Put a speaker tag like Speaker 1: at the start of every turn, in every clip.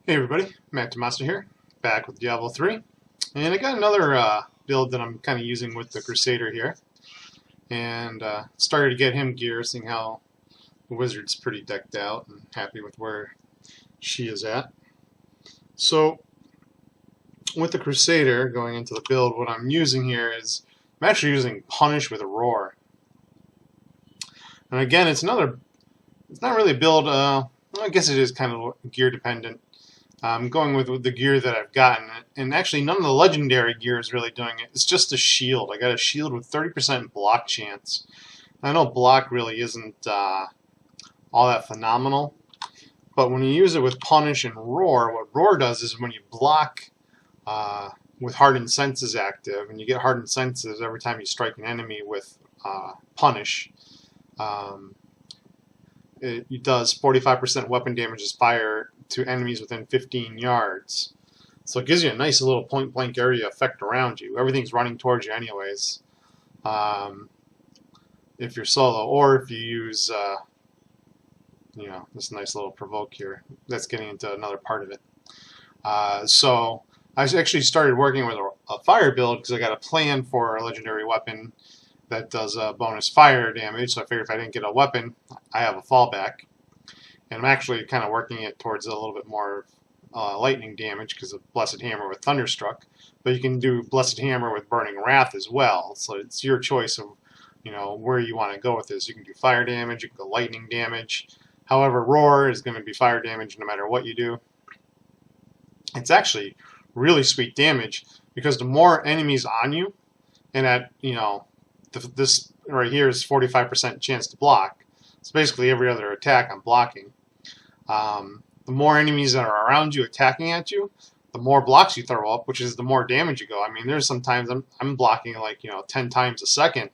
Speaker 1: Hey everybody, Matt Tomasa here, back with Diablo 3, and I got another build that I'm kind of using with the Crusader here, and started to get him gear, seeing how the wizard's pretty decked out and happy with where she is at. So with the Crusader going into the build, what I'm using here is I'm actually using Punish with a Roar, and again it's not really a build. I guess it is kind of gear dependent. I'm going with the gear that I've gotten, and actually none of the legendary gear is really doing it. It's just a shield. I got a shield with 30% block chance. I know block really isn't all that phenomenal, but when you use it with Punish and Roar, what Roar does is when you block with Hardened Senses active, and you get Hardened Senses every time you strike an enemy with Punish, it does 45% weapon damage as fire to enemies within 15 yards. So it gives you a nice little point-blank area effect around you. Everything's running towards you anyways. If you're solo, or if you use, this nice little provoke here. That's getting into another part of it. So I actually started working with a fire build because I got a plan for a legendary weapon that does bonus fire damage. So I figured if I didn't get a weapon, I have a fallback. And I'm actually kind of working it towards a little bit more lightning damage because of Blessed Hammer with Thunderstruck. But you can do Blessed Hammer with Burning Wrath as well. So it's your choice of where you want to go with this. You can do fire damage, you can go lightning damage. However, Roar is going to be fire damage no matter what you do. It's actually really sweet damage because the more enemies on you, and at this right here is 45% chance to block. So basically every other attack I'm blocking. The more enemies that are around you attacking at you, the more blocks you throw up, which is the more damage you go. I mean, there's sometimes I'm blocking like 10 times a second.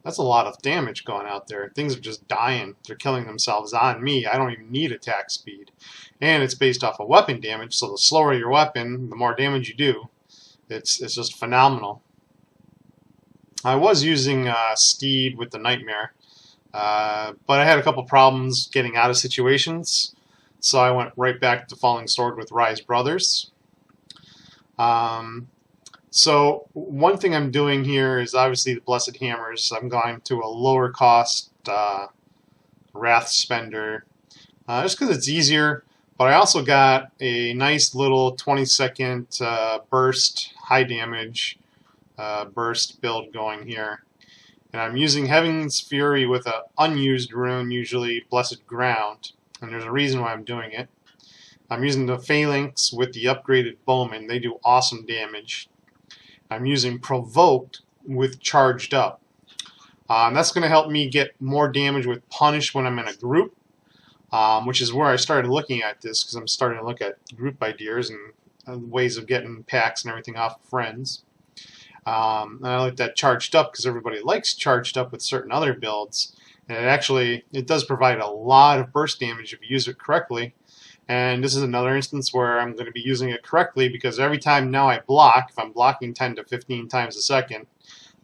Speaker 1: That's a lot of damage going out there. Things are just dying. They're killing themselves on me. I don't even need attack speed. And it's based off of weapon damage, so the slower your weapon, the more damage you do. It's just phenomenal. I was using Steed with the Nightmare, but I had a couple problems getting out of situations, so I went right back to Falling Sword with Rise Brothers. So one thing I'm doing here is obviously the Blessed Hammers. I'm going to a lower cost Wrath Spender, just because it's easier, but I also got a nice little 20-second burst, high damage burst build going here. And I'm using Heaven's Fury with an unused rune, usually Blessed Ground. And there's a reason why I'm doing it. I'm using the Phalanx with the upgraded Bowman. They do awesome damage. I'm using Provoked with Charged Up. That's going to help me get more damage with Punish when I'm in a group, which is where I started looking at this, because I'm starting to look at group ideas and ways of getting packs and everything off of friends. And I like that Charged Up because everybody likes Charged Up with certain other builds. And it does provide a lot of burst damage if you use it correctly. And this is another instance where I'm going to be using it correctly because every time now I block, if I'm blocking 10 to 15 times a second,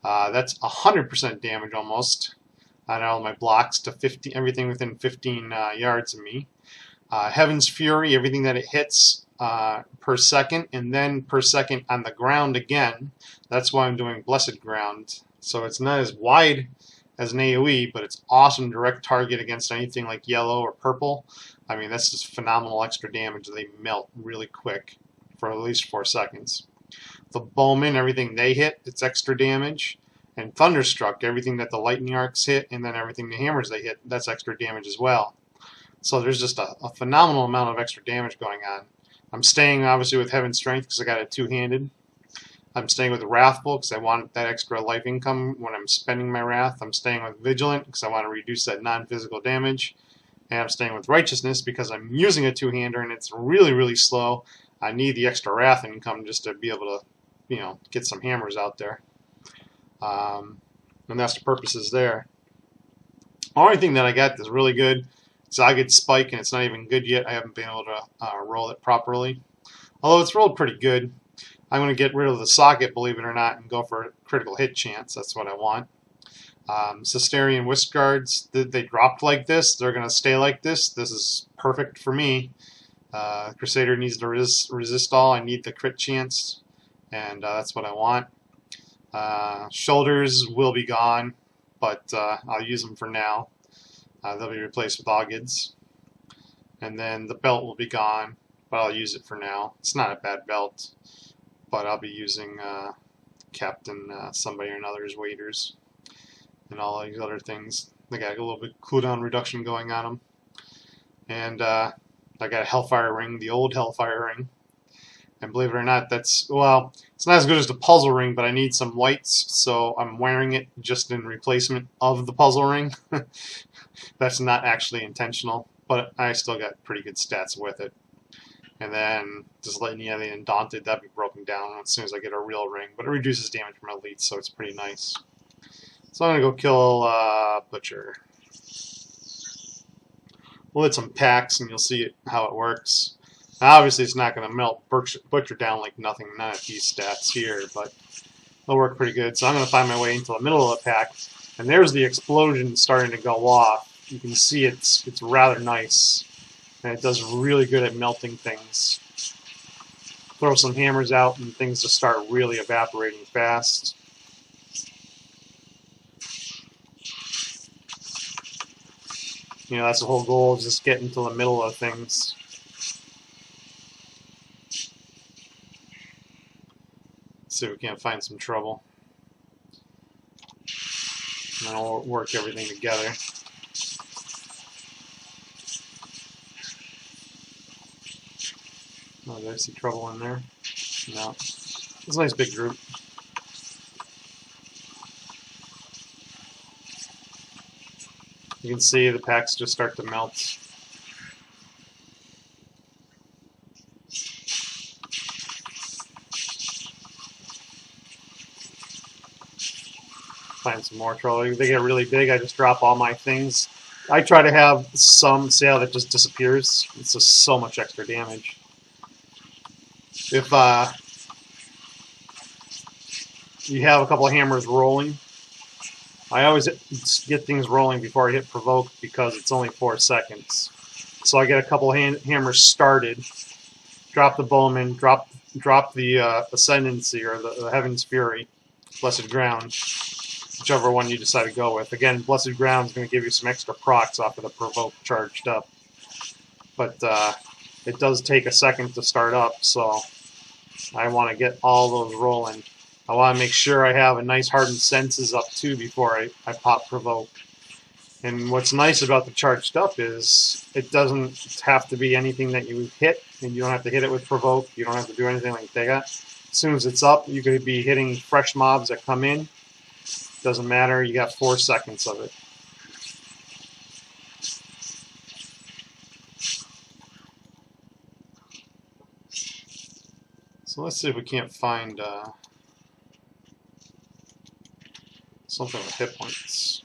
Speaker 1: that's 100% damage almost on all my blocks to everything within 15 yards of me. Heaven's Fury, everything that it hits per second, and then per second on the ground again. That's why I'm doing Blessed Ground. So it's not as wide as an AoE, but it's awesome direct target against anything like yellow or purple. I mean, that's just phenomenal extra damage. They melt really quick for at least 4 seconds. The Bowman, everything they hit, it's extra damage. And Thunderstruck, everything that the lightning arcs hit, and then everything the hammers they hit, that's extra damage as well. So there's just a phenomenal amount of extra damage going on. I'm staying obviously with Heaven's Strength because I got it two-handed. I'm staying with Wrathful because I want that extra life income when I'm spending my Wrath. I'm staying with Vigilant because I want to reduce that non-physical damage. And I'm staying with Righteousness because I'm using a two-hander and it's really, really slow. I need the extra Wrath income just to be able to, get some hammers out there. And that's the purposes there. The only thing that I got that's really good is Zagged Spike, and it's not even good yet. I haven't been able to roll it properly. Although it's rolled pretty good. I'm going to get rid of the socket, believe it or not, and go for a critical hit chance. That's what I want. Cesterian Whisk Guards, they dropped like this. They're going to stay like this. This is perfect for me. Crusader needs to resist all. I need the crit chance, and that's what I want. Shoulders will be gone, but I'll use them for now. They'll be replaced with Augids. And then the belt will be gone, but I'll use it for now. It's not a bad belt, but I'll be using Captain somebody or another's waiters and all these other things. They got a little bit cooldown reduction going on them. And I got a Hellfire ring, the old Hellfire ring. And believe it or not, that's, well, it's not as good as the puzzle ring, but I need some whites, so I'm wearing it just in replacement of the puzzle ring. That's not actually intentional, but I still got pretty good stats with it. And then just letting you have the Undaunted, that'd be broken down as soon as I get a real ring, but it reduces damage from elites, so it's pretty nice. So I'm going to go kill Butcher. We'll hit some packs and you'll see how it works. Now, obviously it's not going to melt Butcher down like nothing, none of these stats here, but it'll work pretty good. So I'm going to find my way into the middle of the pack, and there's the explosion starting to go off. You can see it's rather nice, and it does really good at melting things. Throw some hammers out and things just start really evaporating fast. You know, that's the whole goal, is just getting to the middle of things. Let's see if we can't find some trouble. And then we'll work everything together. Oh, did I see trouble in there? No. It's a nice big group. You can see the packs just start to melt. Find some more trouble. If they get really big, I just drop all my things. I try to have some, see how that just disappears? It's just so much extra damage. If you have a couple of hammers rolling, I always get things rolling before I hit provoke because it's only 4 seconds. So I get a couple of hammers started, drop the bowman, drop the ascendancy or the heaven's fury, blessed ground, whichever one you decide to go with. Again, blessed ground is going to give you some extra procs off of the provoke charged up, but it does take a second to start up, so I want to get all those rolling. I want to make sure I have a nice hardened senses up too before I pop provoke. And what's nice about the charged up is it doesn't have to be anything that you hit, and you don't have to hit it with provoke. You don't have to do anything like that. As soon as it's up, you could be hitting fresh mobs that come in. Doesn't matter. You got 4 seconds of it. So let's see if we can't find something with hit points.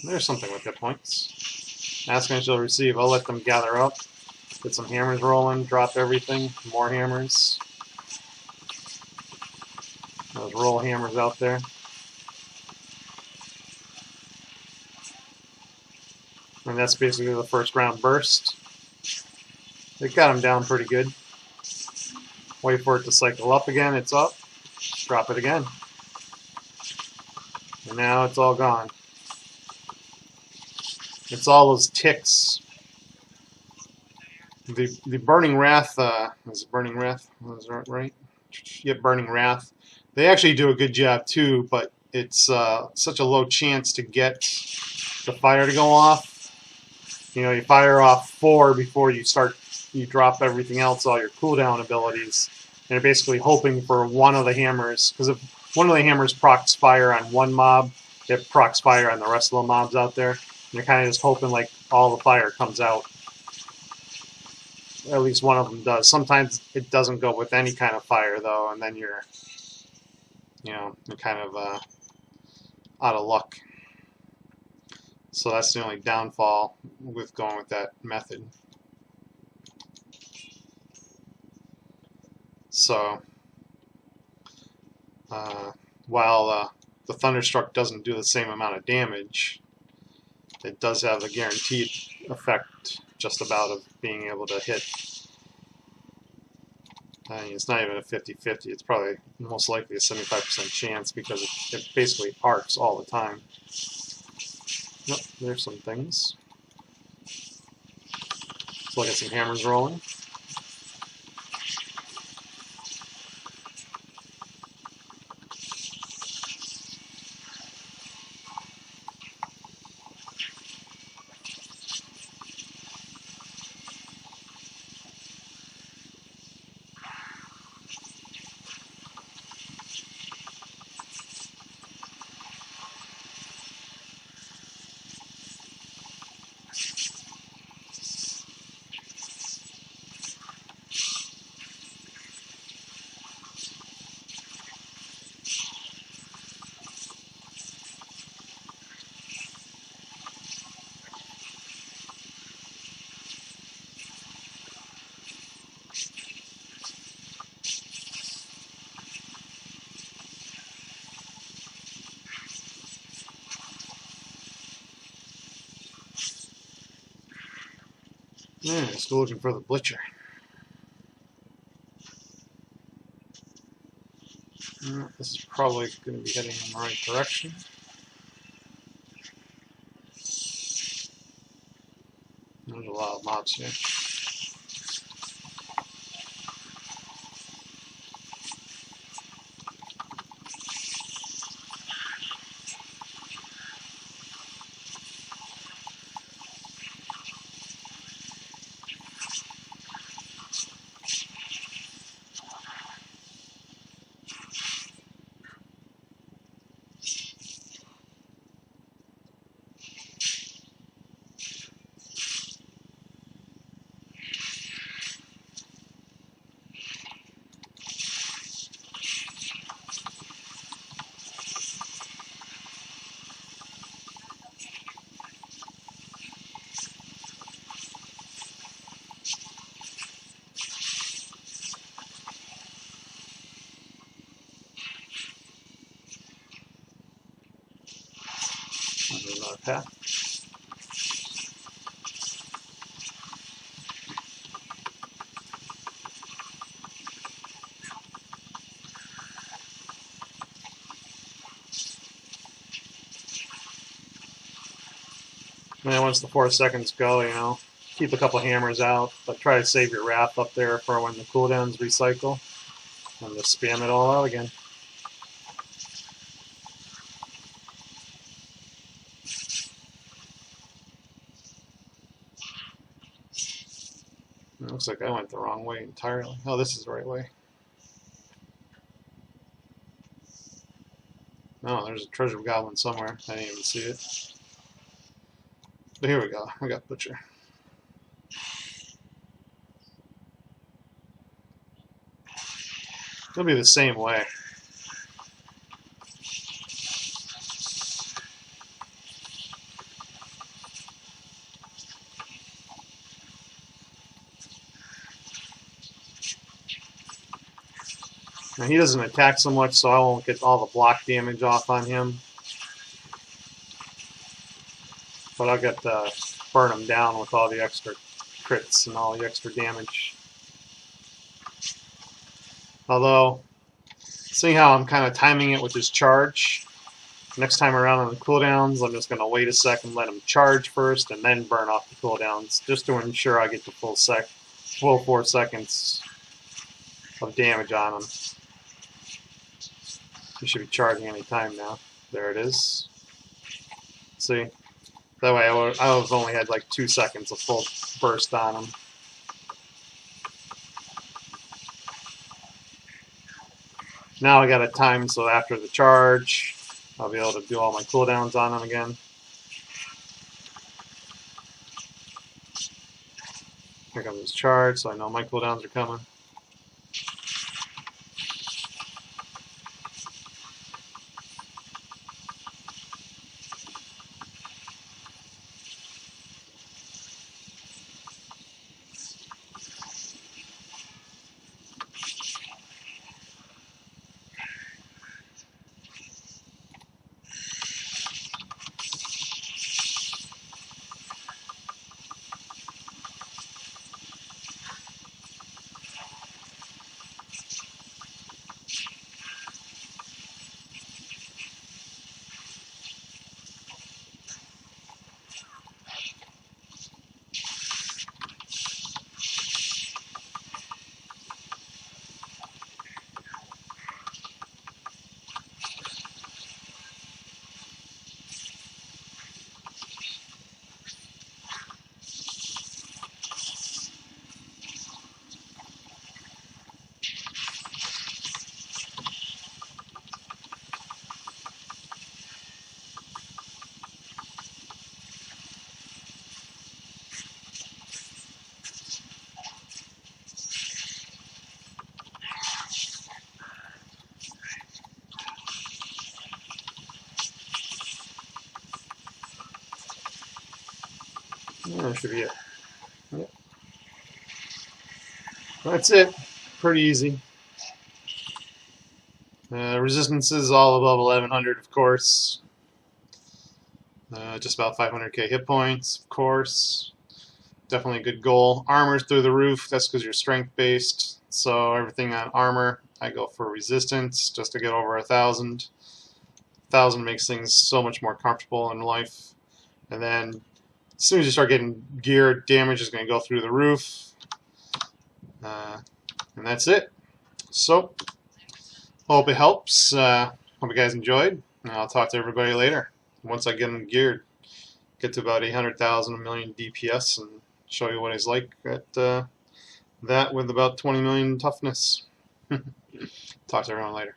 Speaker 1: There's something with hit points. Ask and I shall receive. I'll let them gather up. Get some hammers rolling. Drop everything. More hammers. Those roll hammers out there. And that's basically the first round burst. They got him down pretty good. Wait for it to cycle up again. It's up. Drop it again. And now it's all gone. It's all those ticks. The Burning Wrath, is it Burning Wrath? Was that right? Yep, Burning Wrath. They actually do a good job too, but it's such a low chance to get the fire to go off. You know, you fire off 4 before you drop everything else, all your cooldown abilities, and you're basically hoping for one of the hammers, because if one of the hammers procs fire on one mob, it procs fire on the rest of the mobs out there, and you're kind of just hoping like all the fire comes out. At least one of them does. Sometimes it doesn't go with any kind of fire though, and then you're kind of out of luck. So that's the only downfall with going with that method. So while the Thunderstruck doesn't do the same amount of damage, it does have the guaranteed effect just about of being able to hit I mean, it's not even a 50-50. It's probably most likely a 75% chance because it basically arcs all the time. Nope, there's some things. Let's look at some hammers rolling. Yeah, still looking for the Blitcher. This is probably going to be heading in the right direction. There's a lot of mobs here. There's another path. And then once the 4 seconds go, you know, keep a couple hammers out, but try to save your wrath up there for when the cooldowns recycle, and just spam it all out again. It looks like I went the wrong way entirely. Oh, this is the right way. Oh, there's a treasure goblin somewhere. I didn't even see it. But here we go. We got Butcher. It'll be the same way. Now, he doesn't attack so much, so I won't get all the block damage off on him. But I'll get burn him down with all the extra crits and all the extra damage. Although, seeing how I'm kind of timing it with his charge, next time around on the cooldowns, I'm just going to wait a second, let him charge first, and then burn off the cooldowns, just to ensure I get the full 4 seconds of damage on him. He should be charging any time now. There it is. See? That way I've only had like 2 seconds of full burst on him. Now I got a time so after the charge, I'll be able to do all my cooldowns on him again. Here comes his charge, so I know my cooldowns are coming. That should be it. Yep. That's it. Pretty easy. Resistances all above 1100, of course. Just about 500k hit points, of course. Definitely a good goal. Armor's through the roof. That's because you're strength based. So everything on armor, I go for resistance just to get over 1,000. 1,000 makes things so much more comfortable in life. And then as soon as you start getting gear, damage is going to go through the roof. And that's it. So, hope it helps. Hope you guys enjoyed. And I'll talk to everybody later. Once I get them geared, get to about 800,000, a million DPS, and show you what it's like at that with about 20 million toughness. Talk to everyone later.